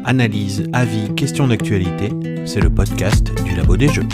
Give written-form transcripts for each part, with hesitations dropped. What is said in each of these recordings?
Analyse, avis, questions d'actualité, c'est le podcast du Labo des Jeux.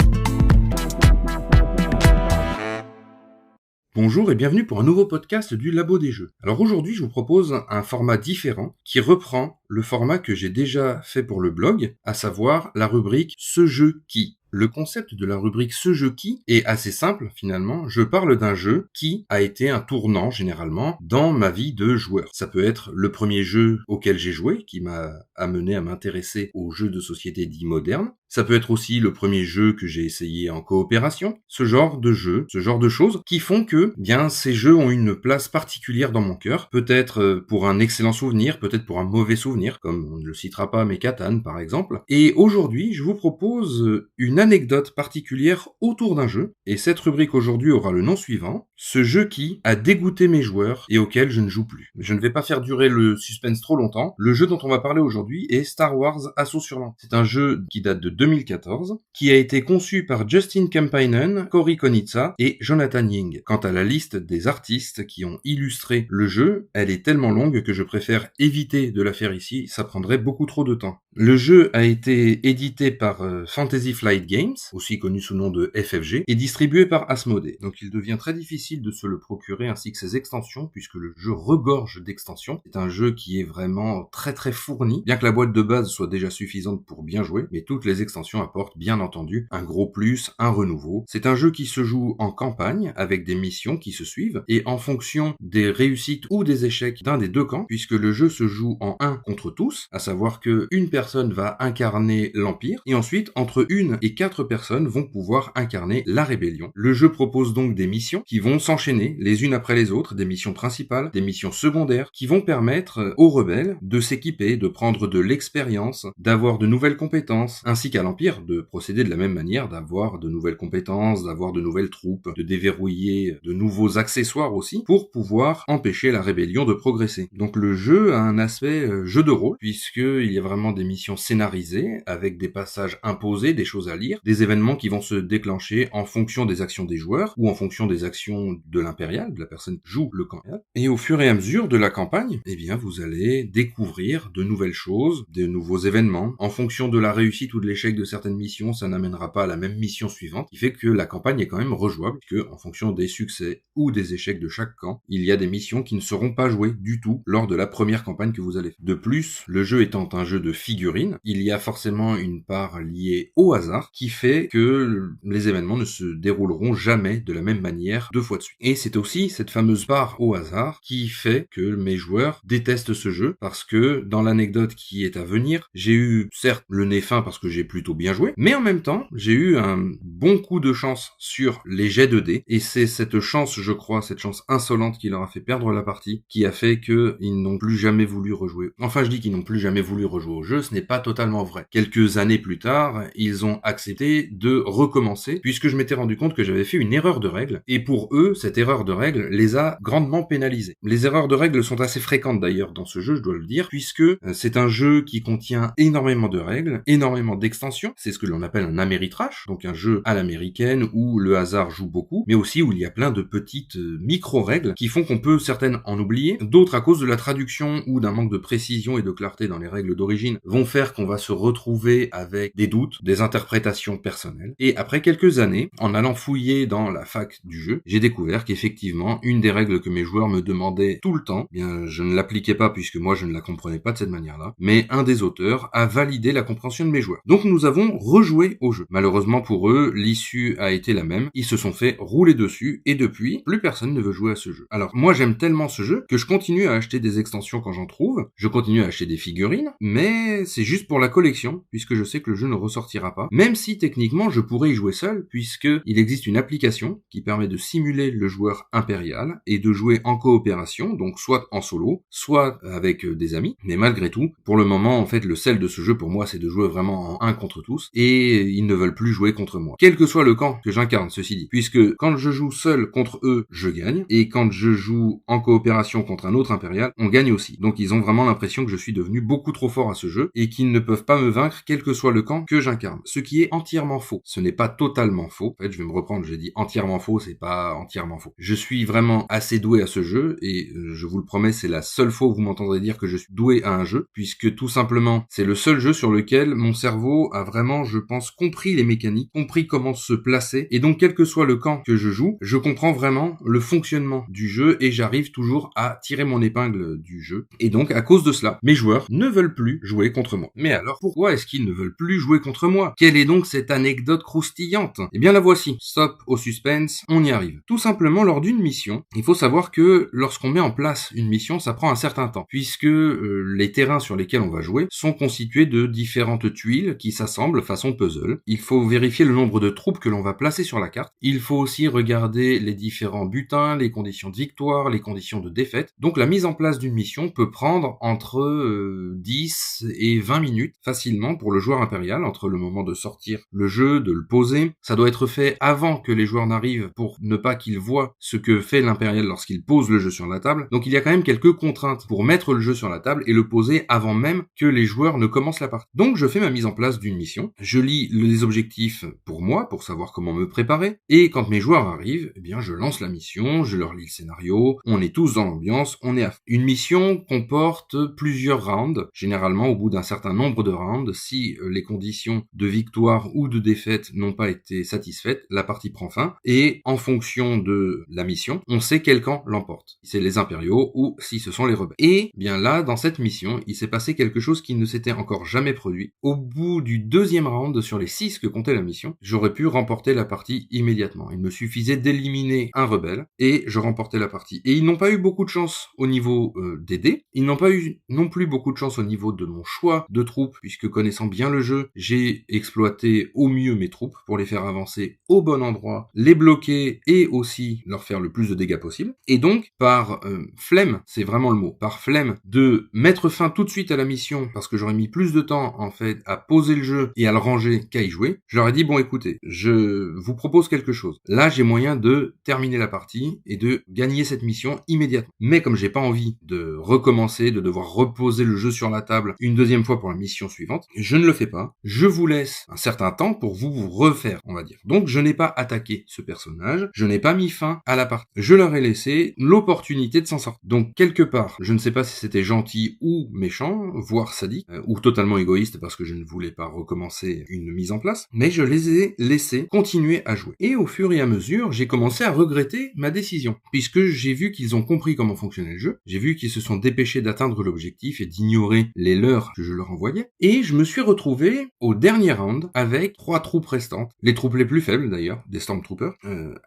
Bonjour et bienvenue pour un nouveau podcast du Labo des Jeux. Alors aujourd'hui, je vous propose un format différent qui reprend le format que j'ai déjà fait pour le blog, à savoir la rubrique « Ce jeu qui ». Le concept de la rubrique « Ce jeu qui » est assez simple finalement. Je parle d'un jeu qui a été un tournant généralement dans ma vie de joueur. Ça peut être le premier jeu auquel j'ai joué, qui m'a amené à m'intéresser aux jeux de société dits modernes. Ça peut être aussi le premier jeu que j'ai essayé en coopération. Ce genre de jeu, ce genre de choses qui font que, bien, ces jeux ont une place particulière dans mon cœur. Peut-être pour un excellent souvenir, peut-être pour un mauvais souvenir, comme on ne le citera pas, mais Catan par exemple. Et aujourd'hui, je vous propose une anecdote particulière autour d'un jeu. Et cette rubrique aujourd'hui aura le nom suivant. Ce jeu qui a dégoûté mes joueurs et auquel je ne joue plus. Je ne vais pas faire durer le suspense trop longtemps. Le jeu dont on va parler aujourd'hui est Star Wars Assaut sur l'Empire. C'est un jeu qui date de 2014, qui a été conçu par Justin Kampainen, Cory Konitsa et Jonathan Ying. Quant à la liste des artistes qui ont illustré le jeu, elle est tellement longue que je préfère éviter de la faire ici, ça prendrait beaucoup trop de temps. Le jeu a été édité par Fantasy Flight Games, aussi connu sous le nom de FFG, et distribué par Asmodee. Donc il devient très difficile de se le procurer ainsi que ses extensions, puisque le jeu regorge d'extensions. C'est un jeu qui est vraiment très très fourni, bien que la boîte de base soit déjà suffisante pour bien jouer, mais toutes les extensions apportent bien entendu un gros plus, un renouveau. C'est un jeu qui se joue en campagne, avec des missions qui se suivent, et en fonction des réussites ou des échecs d'un des deux camps, puisque le jeu se joue en 1 contre tous, à savoir que une personne va incarner l'Empire, et ensuite, entre 1 et 4 personnes vont pouvoir incarner la rébellion. Le jeu propose donc des missions qui vont s'enchaîner les unes après les autres, des missions principales, des missions secondaires, qui vont permettre aux rebelles de s'équiper, de prendre de l'expérience, d'avoir de nouvelles compétences, ainsi qu'à l'Empire de procéder de la même manière, d'avoir de nouvelles compétences, d'avoir de nouvelles troupes, de déverrouiller de nouveaux accessoires aussi, pour pouvoir empêcher la rébellion de progresser. Donc le jeu a un aspect jeu de rôle, puisqu'il y a vraiment des missions scénarisées, avec des passages imposés, des choses à lire, des événements qui vont se déclencher en fonction des actions des joueurs, ou en fonction des actions de l'impérial, de la personne qui joue le camp impérial. Et au fur et à mesure de la campagne, eh bien vous allez découvrir de nouvelles choses, de nouveaux événements. En fonction de la réussite ou de l'échec de certaines missions, ça n'amènera pas à la même mission suivante, qui fait que la campagne est quand même rejouable, puisque en fonction des succès ou des échecs de chaque camp, il y a des missions qui ne seront pas jouées du tout lors de la première campagne que vous allez faire. De plus, le jeu étant un jeu de figurines, il y a forcément une part liée au hasard qui fait que les événements ne se dérouleront jamais de la même manière 2 fois de suite. Et c'est aussi cette fameuse part au hasard qui fait que mes joueurs détestent ce jeu, parce que dans l'anecdote qui est à venir, j'ai eu certes le nez fin parce que j'ai plutôt bien joué, mais en même temps, j'ai eu un bon coup de chance sur les jets de dés, et c'est cette chance, je crois, cette chance insolente qui leur a fait perdre la partie, qui a fait qu'ils n'ont plus jamais voulu rejouer. Enfin, je dis qu'ils n'ont plus jamais voulu rejouer au jeu, ce n'est pas totalement vrai. Quelques années plus tard, ils ont accepté de recommencer, puisque je m'étais rendu compte que j'avais fait une erreur de règle, et pour eux, cette erreur de règle les a grandement pénalisés. Les erreurs de règle sont assez fréquentes d'ailleurs dans ce jeu, je dois le dire, puisque c'est un jeu qui contient énormément de règles, énormément d'extensions, c'est ce que l'on appelle un Ameritrash, donc un jeu à l'américaine où le hasard joue beaucoup, mais aussi où il y a plein de petites micro-règles qui font qu'on peut certaines en oublier, d'autres à cause de la traduction ou d'un manque de précision et de clarté dans les règles d'origine vont faire qu'on va se retrouver avec des doutes, des interprétations personnelles. Et après quelques années, en allant fouiller dans la fac du jeu, j'ai découvert qu'effectivement, une des règles que mes joueurs me demandaient tout le temps, bien, je ne l'appliquais pas puisque moi je ne la comprenais pas de cette manière-là, mais un des auteurs a validé la compréhension de mes joueurs. Donc nous avons rejoué au jeu. Malheureusement pour eux, l'issue a été la même. Ils se sont fait rouler dessus et depuis, plus personne ne veut jouer à ce jeu. Alors moi j'aime tellement ce jeu que je continue à acheter des extensions quand j'en trouve, je continue à acheter des figurines, mais c'est juste pour la collection, puisque je sais que le jeu ne ressortira pas, même si techniquement je pourrais y jouer seul, puisque il existe une application qui permet de simuler le joueur impérial et de jouer en coopération, donc soit en solo, soit avec des amis, mais malgré tout, pour le moment, en fait, le sel de ce jeu pour moi, c'est de jouer vraiment en 1 contre tous, et ils ne veulent plus jouer contre moi. Quel que soit le camp que j'incarne, ceci dit, puisque quand je joue seul contre eux, je gagne, et quand je joue en coopération contre un autre impérial, on gagne aussi. Donc ils ont vraiment l'impression l'impression que je suis devenu beaucoup trop fort à ce jeu et qu'ils ne peuvent pas me vaincre quel que soit le camp que j'incarne. Ce qui est entièrement faux. Ce n'est pas totalement faux. En fait, je vais me reprendre, j'ai dit entièrement faux, c'est pas entièrement faux. Je suis vraiment assez doué à ce jeu et je vous le promets, c'est la seule fois où vous m'entendrez dire que je suis doué à un jeu, puisque tout simplement, c'est le seul jeu sur lequel mon cerveau a vraiment, je pense, compris les mécaniques, compris comment se placer, et donc quel que soit le camp que je joue, je comprends vraiment le fonctionnement du jeu et j'arrive toujours à tirer mon épingle du jeu. Et donc, à cause de cela, mes joueurs ne veulent plus jouer contre moi. Mais alors, pourquoi est-ce qu'ils ne veulent plus jouer contre moi? Quelle est donc cette anecdote croustillante? Eh bien, la voici. Stop au suspense, on y arrive. Tout simplement, lors d'une mission, il faut savoir que lorsqu'on met en place une mission, ça prend un certain temps, puisque les terrains sur lesquels on va jouer sont constitués de différentes tuiles qui s'assemblent façon puzzle. Il faut vérifier le nombre de troupes que l'on va placer sur la carte. Il faut aussi regarder les différents butins, les conditions de victoire, les conditions de défaite. Donc la mise en place d'une mission peut prendre entre 10 et 20 minutes facilement pour le joueur impérial, entre le moment de sortir le jeu, de le poser. Ça doit être fait avant que les joueurs n'arrivent pour ne pas qu'ils voient ce que fait l'impérial lorsqu'il pose le jeu sur la table. Donc il y a quand même quelques contraintes pour mettre le jeu sur la table et le poser avant même que les joueurs ne commencent la partie. Donc je fais ma mise en place d'une mission, je lis les objectifs pour moi, pour savoir comment me préparer, et quand mes joueurs arrivent, eh bien je lance la mission, je leur lis le scénario, on est tous dans l'ambiance, on est à fond. Une mission comporte plusieurs rounds, généralement au bout d'un certain nombre de rounds, si les conditions de victoire ou de défaite n'ont pas été satisfaites, la partie prend fin, et en fonction de la mission, on sait quel camp l'emporte. Si c'est les impériaux ou si ce sont les rebelles. Et bien là, dans cette mission, il s'est passé quelque chose qui ne s'était encore jamais produit. Au bout du deuxième round, sur les 6 que comptait la mission, j'aurais pu remporter la partie immédiatement. Il me suffisait d'éliminer un rebelle et je remportais la partie. Et ils n'ont pas eu beaucoup de chance au niveau des dés. Ils n'ont pas eu non plus beaucoup de chance au niveau de mon choix de troupes, puisque connaissant bien le jeu, j'ai exploité au mieux mes troupes pour les faire avancer au bon endroit, les bloquer et aussi leur faire le plus de dégâts possible. Et donc, par flemme, c'est vraiment le mot, par flemme de mettre fin tout de suite à la mission, parce que j'aurais mis plus de temps en fait à poser le jeu et à le ranger qu'à y jouer, je leur ai dit bon écoutez, je vous propose quelque chose. Là j'ai moyen de terminer la partie et de gagner cette mission immédiatement. Mais comme j'ai pas envie de recommencer, de devoir reposer le jeu sur la table une deuxième fois pour la mission suivante, je ne le fais pas. Je vous laisse un certain temps pour vous refaire, on va dire. Donc je n'ai pas attaqué ce personnage, je n'ai pas mis fin à la partie. Je leur ai laissé l'opportunité de s'en sortir. Donc quelque part, je ne sais pas si c'était gentil ou méchant, voire sadique, ou totalement égoïste parce que je ne voulais pas recommencer une mise en place, mais je les ai laissés continuer à jouer. Et au fur et à mesure, j'ai commencé à regretter ma décision, puisque j'ai vu qu'ils ont compris comment fonctionnait le jeu, j'ai vu qu'ils se sont dépêchés d'atteindre l'objectif et d'ignorer les leurs que je leur envoyais, et je me suis retrouvé au dernier round avec 3 troupes restantes, les troupes les plus faibles d'ailleurs, des Stormtroopers,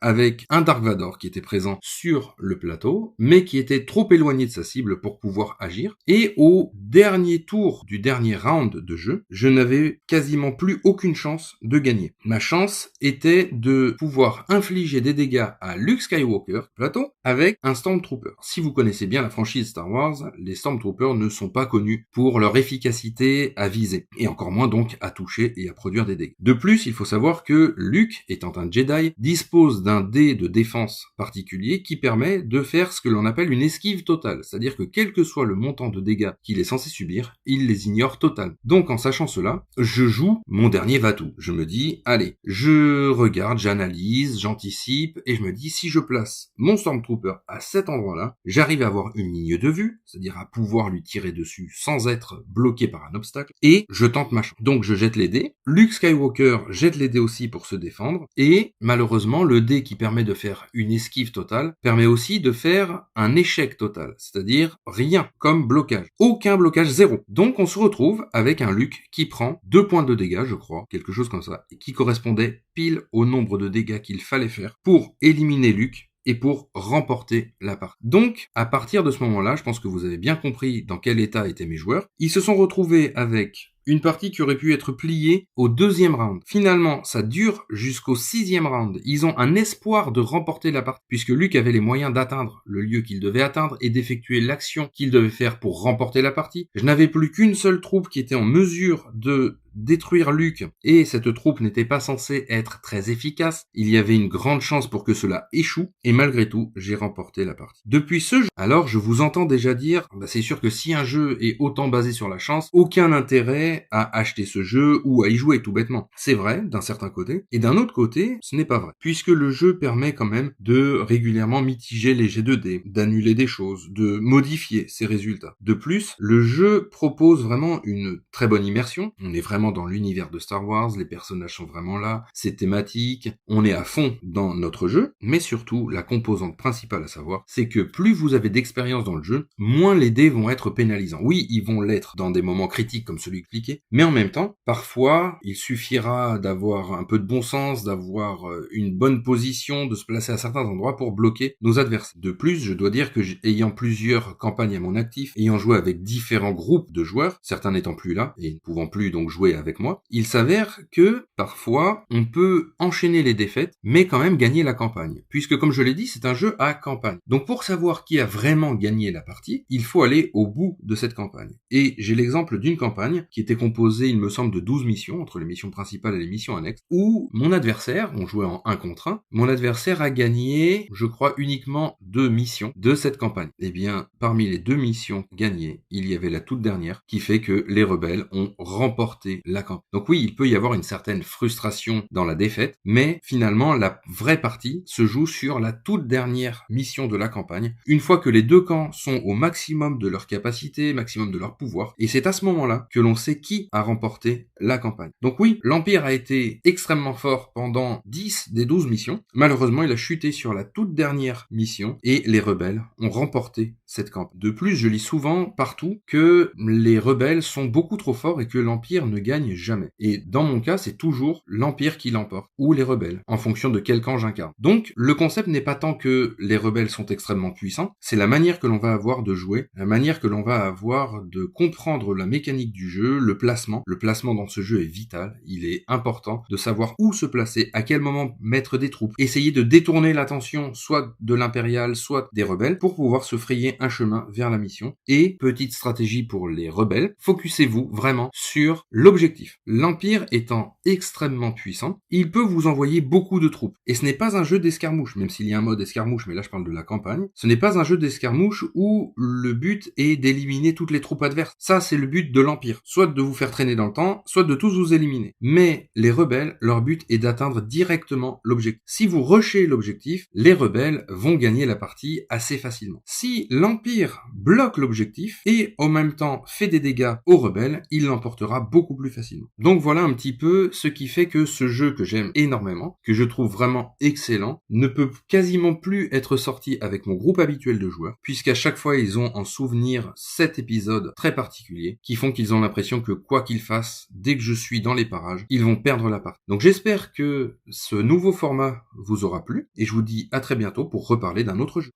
avec un Dark Vador qui était présent sur le plateau, mais qui était trop éloigné de sa cible pour pouvoir agir, et au dernier tour du dernier round de jeu, je n'avais quasiment plus aucune chance de gagner. Ma chance était de pouvoir infliger des dégâts à Luke Skywalker, plateau, avec un Stormtrooper. Si vous connaissez bien la franchise Star Wars, les Stormtroopers ne sont pas connus pour leur efficacité à viser, et encore moins donc à toucher et à produire des dégâts. De plus, il faut savoir que Luke, étant un Jedi, dispose d'un dé de défense particulier qui permet de faire ce que l'on appelle une esquive totale, c'est-à-dire que quel que soit le montant de dégâts qu'il est censé subir, il les ignore totalement. Donc en sachant cela, je joue mon dernier va-tout. Je me dis, allez, je regarde, j'analyse, j'anticipe, et je me dis, si je place mon Stormtrooper à cet endroit-là, j'arrive à avoir une ligne de vue, c'est-à-dire à pouvoir lui tirer dessus sans être bloqué par un obstacle, et je tente ma chance. Donc je jette les dés, Luke Skywalker jette les dés aussi pour se défendre, et malheureusement, le dé qui permet de faire une esquive totale permet aussi de faire un échec total, c'est-à-dire rien comme blocage. Aucun blocage, zéro. Donc on se retrouve avec un Luke qui prend 2 points de dégâts, je crois, quelque chose comme ça, et qui correspondait pile au nombre de dégâts qu'il fallait faire pour éliminer Luke et pour remporter la partie. Donc, à partir de ce moment-là, je pense que vous avez bien compris dans quel état étaient mes joueurs. Ils se sont retrouvés avec une partie qui aurait pu être pliée au 2e round. Finalement, ça dure jusqu'au 6e round. Ils ont un espoir de remporter la partie, puisque Luke avait les moyens d'atteindre le lieu qu'il devait atteindre et d'effectuer l'action qu'il devait faire pour remporter la partie. Je n'avais plus qu'une seule troupe qui était en mesure de détruire Luke et cette troupe n'était pas censée être très efficace, il y avait une grande chance pour que cela échoue et malgré tout, j'ai remporté la partie. Depuis ce jeu, alors je vous entends déjà dire, c'est sûr que si un jeu est autant basé sur la chance, aucun intérêt à acheter ce jeu ou à y jouer tout bêtement. C'est vrai d'un certain côté, et d'un autre côté, ce n'est pas vrai, puisque le jeu permet quand même de régulièrement mitiger les jets de dés, d'annuler des choses, de modifier ses résultats. De plus, le jeu propose vraiment une très bonne immersion, on est vraiment dans l'univers de Star Wars, les personnages sont vraiment là, c'est thématique, on est à fond dans notre jeu, mais surtout, la composante principale à savoir, c'est que plus vous avez d'expérience dans le jeu, moins les dés vont être pénalisants. Oui, ils vont l'être dans des moments critiques comme celui expliqué, mais en même temps, parfois, il suffira d'avoir un peu de bon sens, d'avoir une bonne position, de se placer à certains endroits pour bloquer nos adversaires. De plus, je dois dire que ayant plusieurs campagnes à mon actif, ayant joué avec différents groupes de joueurs, certains n'étant plus là et ne pouvant plus donc jouer avec moi, il s'avère que parfois, on peut enchaîner les défaites, mais quand même gagner la campagne. Puisque comme je l'ai dit, c'est un jeu à campagne. Donc pour savoir qui a vraiment gagné la partie, il faut aller au bout de cette campagne. Et j'ai l'exemple d'une campagne qui était composée, il me semble, de 12 missions, entre les missions principales et les missions annexes, où mon adversaire, on jouait en 1 contre 1, mon adversaire a gagné, je crois, uniquement 2 missions de cette campagne. Eh bien, parmi les 2 missions gagnées, il y avait la toute dernière qui fait que les rebelles ont remporté la campagne. Donc oui, il peut y avoir une certaine frustration dans la défaite, mais finalement, la vraie partie se joue sur la toute dernière mission de la campagne, une fois que les 2 camps sont au maximum de leur capacité, maximum de leur pouvoir, et c'est à ce moment-là que l'on sait qui a remporté la campagne. Donc oui, l'Empire a été extrêmement fort pendant 10 des 12 missions, malheureusement il a chuté sur la toute dernière mission, et les rebelles ont remporté cette campagne. De plus, je lis souvent partout que les rebelles sont beaucoup trop forts et que l'Empire ne gagne jamais. Et dans mon cas, c'est toujours l'Empire qui l'emporte, ou les rebelles, en fonction de quel camp j'incarne. Donc, le concept n'est pas tant que les rebelles sont extrêmement puissants, c'est la manière que l'on va avoir de jouer, la manière que l'on va avoir de comprendre la mécanique du jeu, le placement. Le placement dans ce jeu est vital, il est important de savoir où se placer, à quel moment mettre des troupes, essayer de détourner l'attention soit de l'impérial, soit des rebelles, pour pouvoir se frayer un chemin vers la mission. Et, petite stratégie pour les rebelles, focussez-vous vraiment sur l'objectif. L'Empire étant extrêmement puissant, il peut vous envoyer beaucoup de troupes. Et ce n'est pas un jeu d'escarmouche, même s'il y a un mode escarmouche, mais là je parle de la campagne. Ce n'est pas un jeu d'escarmouche où le but est d'éliminer toutes les troupes adverses. Ça, c'est le but de l'Empire. Soit de vous faire traîner dans le temps, soit de tous vous éliminer. Mais les rebelles, leur but est d'atteindre directement l'objectif. Si vous rushez l'objectif, les rebelles vont gagner la partie assez facilement. Si l'Empire bloque l'objectif et en même temps fait des dégâts aux rebelles, il l'emportera beaucoup plus facilement. Donc voilà un petit peu ce qui fait que ce jeu que j'aime énormément, que je trouve vraiment excellent, ne peut quasiment plus être sorti avec mon groupe habituel de joueurs, puisqu'à chaque fois ils ont en souvenir 7 épisodes très particuliers qui font qu'ils ont l'impression que quoi qu'ils fassent, dès que je suis dans les parages, ils vont perdre la partie. Donc j'espère que ce nouveau format vous aura plu et je vous dis à très bientôt pour reparler d'un autre jeu.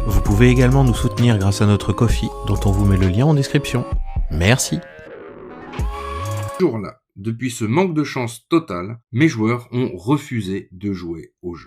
Vous pouvez également nous soutenir grâce à notre Ko-fi, dont on vous met le lien en description. Merci. Jour là, depuis ce manque de chance total, mes joueurs ont refusé de jouer au jeu.